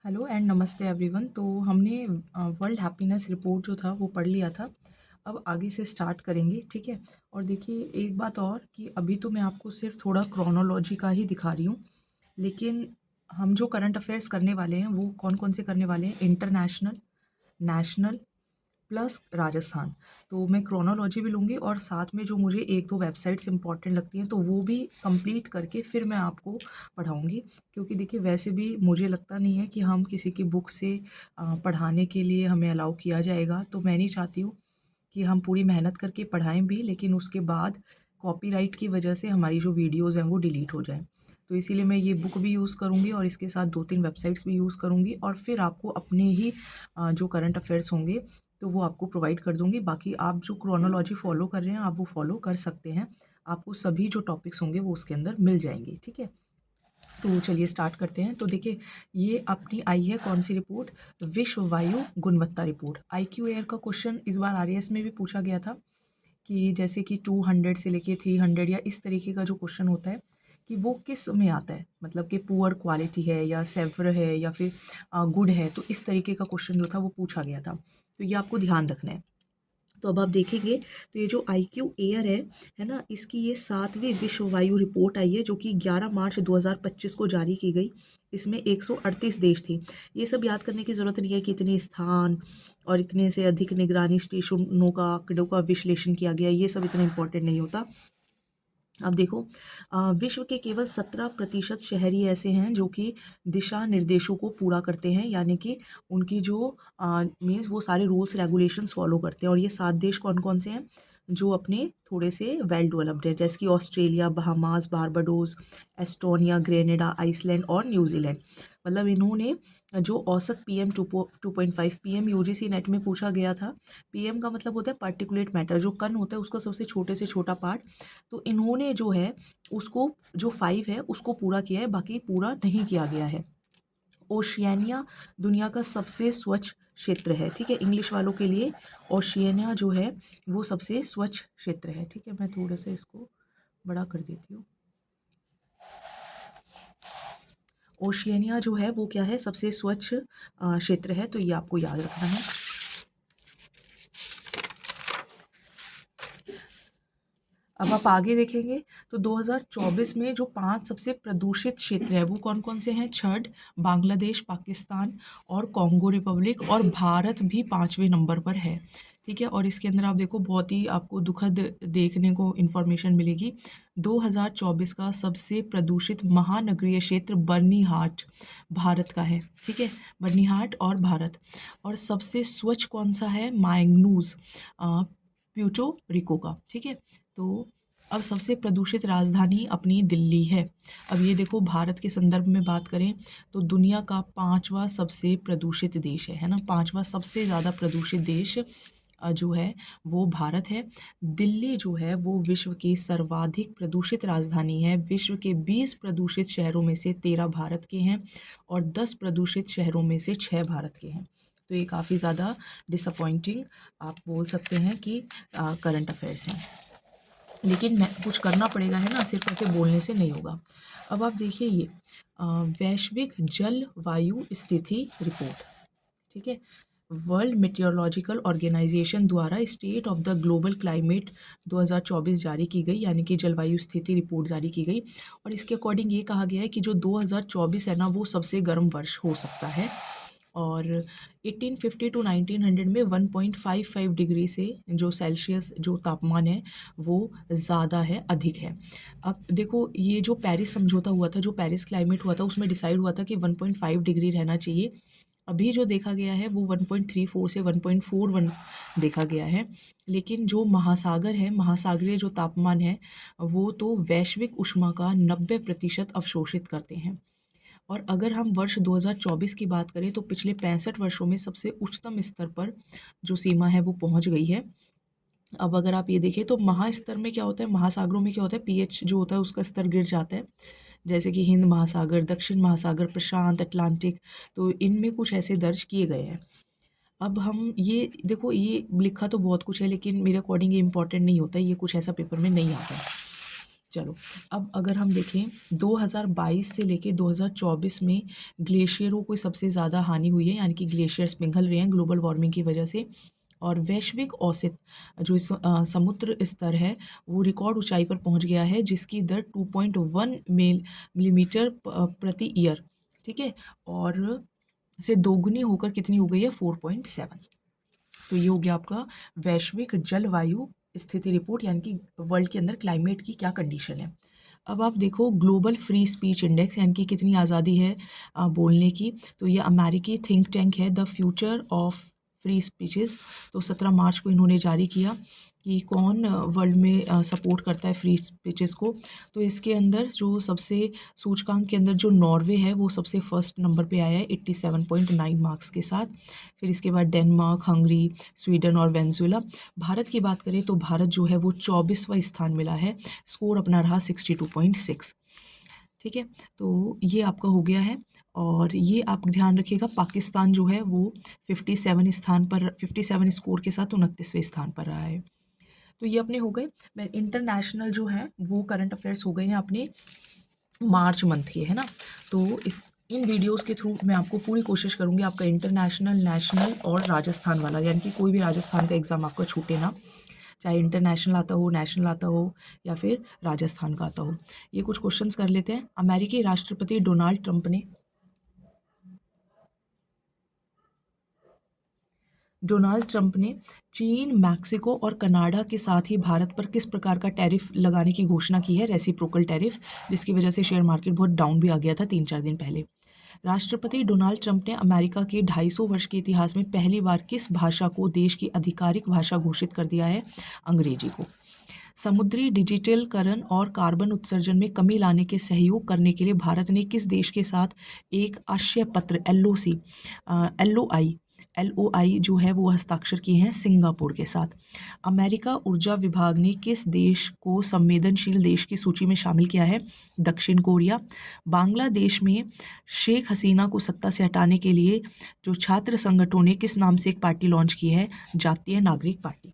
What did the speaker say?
Hello and नमस्ते everyone. तो हमने वर्ल्ड हैप्पीनेस रिपोर्ट जो था वो पढ़ लिया था। अब आगे से स्टार्ट करेंगे, ठीक है। और देखिए एक बात और कि अभी तो मैं आपको सिर्फ थोड़ा क्रोनोलॉजी का ही दिखा रही हूँ, लेकिन हम जो करंट अफेयर्स करने वाले हैं वो कौन कौन से करने वाले हैं, इंटरनेशनल, नेशनल प्लस राजस्थान। तो मैं क्रोनोलॉजी भी लूँगी और साथ में जो मुझे एक दो वेबसाइट्स इंपॉर्टेंट लगती हैं तो वो भी कंप्लीट करके फिर मैं आपको पढ़ाऊँगी। क्योंकि देखिए वैसे भी मुझे लगता नहीं है कि हम किसी की बुक से पढ़ाने के लिए हमें अलाउ किया जाएगा। तो मैं नहीं चाहती हूँ कि हम पूरी मेहनत करके पढ़ाएँ भी, लेकिन उसके बाद कॉपीराइट की वजह से हमारी जो वीडियोज़ हैं वो डिलीट हो जाएँ। तो इसीलिए मैं ये बुक भी यूज़ करूँगी और इसके साथ 2-3 वेबसाइट्स भी यूज़ करूँगी और फिर आपको अपने ही जो करंट अफेयर्स होंगे तो वो आपको प्रोवाइड कर दूँगी। बाकी आप जो क्रोनोलॉजी फ़ॉलो कर रहे हैं आप वो फ़ॉलो कर सकते हैं। आपको सभी जो टॉपिक्स होंगे वो उसके अंदर मिल जाएँगे, ठीक है। तो चलिए स्टार्ट करते हैं। तो देखिए ये अपनी आई है कौन सी रिपोर्ट, विश्व वायु गुणवत्ता रिपोर्ट। आईक्यू एयर का क्वेश्चन इस बार आरएएस में भी पूछा गया था कि जैसे कि 200 से लेके 300 या इस तरीके का जो क्वेश्चन होता है कि वो किस में आता है, मतलब कि पुअर क्वालिटी है या सेवर है या फिर गुड है। तो इस तरीके का क्वेश्चन जो था वो पूछा गया था, तो ये आपको ध्यान रखना है। तो अब आप देखेंगे तो ये जो आईक्यू एयर है ना, इसकी ये 7वीं विश्व वायु रिपोर्ट आई है जो कि 11 मार्च 2025 को जारी की गई। इसमें 138 देश थे। ये सब याद करने की ज़रूरत नहीं है कि इतने स्थान और इतने से अधिक निगरानी स्टेशनों का आंकड़ों का विश्लेषण किया गया, ये सब इतना इम्पोर्टेंट नहीं होता। अब देखो विश्व के केवल 17% शहरी ऐसे हैं जो कि दिशा निर्देशों को पूरा करते हैं, यानी कि उनकी जो मीन्स वो सारे रूल्स रेगुलेशंस फॉलो करते हैं। और ये 7 देश कौन कौन से हैं जो अपने थोड़े से वेल डेवलप्ड हैं, जैसे कि Australia, Bahamas, Barbados, Estonia, Grenada, Iceland और न्यूजीलैंड। मतलब इन्होंने जो औसत पीएम 2.5 पीएम यूजीसी नेट में पूछा गया था। पीएम का मतलब होता है पार्टिकुलेट मैटर, जो कण होता है उसका सबसे छोटे से छोटा पार्ट। तो इन्होंने जो है उसको जो 5 है उसको पूरा किया है, बाकी पूरा नहीं किया गया है। ओशियानिया दुनिया का सबसे स्वच्छ क्षेत्र है, ठीक है। इंग्लिश वालों के लिए ओशियानिया जो है वो सबसे स्वच्छ क्षेत्र है, ठीक है। मैं थोड़ा सा इसको बड़ा कर देती हूँ। ओशियानिया जो है वो क्या है, सबसे स्वच्छ क्षेत्र है, तो ये आपको याद रखना है। अब आप आगे देखेंगे तो 2024 में जो 5 सबसे प्रदूषित क्षेत्र है वो कौन कौन से हैं, छठ, बांग्लादेश, पाकिस्तान और कॉन्गो रिपब्लिक, और भारत भी 5वें नंबर पर है, ठीक है। और इसके अंदर आप देखो बहुत ही आपको दुखद देखने को इन्फॉर्मेशन मिलेगी। 2024 का सबसे प्रदूषित महानगरीय क्षेत्र बर्नीहाट भारत का है, ठीक है। बर्नीहाट और भारत। और सबसे स्वच्छ कौन सा है, मैंगनूज प्यूर्टो रिको का, ठीक है। तो अब सबसे प्रदूषित राजधानी अपनी दिल्ली है। अब ये देखो भारत के संदर्भ में बात करें तो दुनिया का 5वां सबसे प्रदूषित देश है ना, 5वां सबसे ज़्यादा प्रदूषित देश जो है वो भारत है। दिल्ली जो है वो विश्व की सर्वाधिक प्रदूषित राजधानी है। विश्व के 20 प्रदूषित शहरों में से 13 भारत के हैं और 10 प्रदूषित शहरों में से 6 भारत के हैं। तो ये काफ़ी ज़्यादा डिसअपॉइंटिंग आप बोल सकते हैं कि करंट अफेयर्स हैं, लेकिन मैं कुछ करना पड़ेगा, है ना, सिर्फ ऐसे बोलने से नहीं होगा। अब आप देखिए ये वैश्विक जलवायु स्थिति रिपोर्ट, ठीक है। वर्ल्ड मेटेरोलॉजिकल ऑर्गेनाइजेशन द्वारा state of the global climate 2024 जारी की गई, यानी कि जलवायु स्थिति रिपोर्ट जारी की गई। और इसके अकॉर्डिंग ये कहा गया है कि जो 2024 है ना वो सबसे गर्म वर्ष हो सकता है। और 1850 टू 1900 में 1.55 डिग्री से जो सेल्सियस जो तापमान है वो ज़्यादा है, अधिक है। अब देखो ये जो पेरिस समझौता हुआ था, जो पेरिस क्लाइमेट हुआ था, उसमें डिसाइड हुआ था कि 1.5 डिग्री रहना चाहिए। अभी जो देखा गया है वो 1.34 से 1.41 देखा गया है। लेकिन जो महासागर है, महासागरीय जो तापमान है वो तो वैश्विक ऊष्मा का 90% अवशोषित करते हैं। और अगर हम वर्ष 2024 की बात करें तो पिछले 65 वर्षों में सबसे उच्चतम स्तर पर जो सीमा है वो पहुंच गई है। अब अगर आप ये देखें तो महास्तर में क्या होता है, महासागरों में क्या होता है, पीएच जो होता है उसका स्तर गिर जाता है। जैसे कि हिंद महासागर, दक्षिण महासागर, प्रशांत, अटलांटिक, तो इनमें कुछ ऐसे दर्ज किए गए हैं। अब हम ये देखो, ये लिखा तो बहुत कुछ है लेकिन मेरे अकॉर्डिंग ये इंपॉर्टेंट नहीं होता है, ये कुछ ऐसा पेपर में नहीं आता है। चलो, अब अगर हम देखें 2022 से लेके 2024 में ग्लेशियरों को सबसे ज़्यादा हानि हुई है, यानी कि ग्लेशियर्स पिघल रहे हैं ग्लोबल वार्मिंग की वजह से। और वैश्विक औसत जो समुद्र स्तर है वो रिकॉर्ड ऊंचाई पर पहुंच गया है, जिसकी दर 2.1 मिलीमीटर प्रति ईयर, ठीक है, और से दोगुनी होकर कितनी हो गई है, 4.7। तो ये हो गया आपका वैश्विक जलवायु स्थिति रिपोर्ट, यानी कि वर्ल्ड के अंदर क्लाइमेट की क्या कंडीशन है। अब आप देखो ग्लोबल फ्री स्पीच इंडेक्स, यानी कि कितनी आज़ादी है बोलने की। तो ये अमेरिकी थिंक टैंक है the future of free speeches. तो 17 मार्च को इन्होंने जारी किया कि कौन वर्ल्ड में सपोर्ट करता है फ्री स्पीचेस को। तो इसके अंदर जो सबसे सूचकांक के अंदर जो नॉर्वे है वो सबसे फर्स्ट नंबर पे आया है 87.9 मार्क्स के साथ। फिर इसके बाद डेनमार्क, हंगरी, स्वीडन और वेनेजुएला। भारत की बात करें तो भारत जो है वो 24वां स्थान मिला है, स्कोर अपना रहा 62.6। ठीक है, तो ये आपका हो गया है। और ये आप ध्यान रखिएगा, पाकिस्तान जो है वो 57 स्कोर के साथ 29वें स्थान पर रहा है। तो ये अपने हो गए। मैं इंटरनेशनल जो है वो करंट अफेयर्स हो गए हैं अपने मार्च मंथ के, है ना। तो इन वीडियोस के थ्रू मैं आपको पूरी कोशिश करूँगी आपका इंटरनेशनल, नेशनल और राजस्थान वाला, यानी कि कोई भी राजस्थान का एग्ज़ाम आपका छूटे ना, चाहे इंटरनेशनल आता हो, नेशनल आता हो या फिर राजस्थान का आता हो। ये कुछ क्वेश्चंस कर लेते हैं। अमेरिकी राष्ट्रपति डोनाल्ड ट्रंप ने चीन, मैक्सिको और कनाडा के साथ ही भारत पर किस प्रकार का टैरिफ लगाने की घोषणा की है, रेसिप्रोकल टैरिफ, जिसकी वजह से शेयर मार्केट बहुत डाउन भी आ गया था 3-4 दिन पहले। राष्ट्रपति डोनाल्ड ट्रंप ने अमेरिका के 250 वर्ष के इतिहास में पहली बार किस भाषा को देश की आधिकारिक भाषा घोषित कर दिया है, अंग्रेजी को। समुद्री डिजिटलीकरण और कार्बन उत्सर्जन में कमी लाने के सहयोग करने के लिए भारत ने किस देश के साथ एक आशय पत्र LOI जो है वो हस्ताक्षर किए हैं, सिंगापुर के साथ। अमेरिका ऊर्जा विभाग ने किस देश को संवेदनशील देश की सूची में शामिल किया है, दक्षिण कोरिया। बांग्लादेश में शेख हसीना को सत्ता से हटाने के लिए जो छात्र संगठनों ने किस नाम से एक पार्टी लॉन्च की है, जातीय नागरिक पार्टी।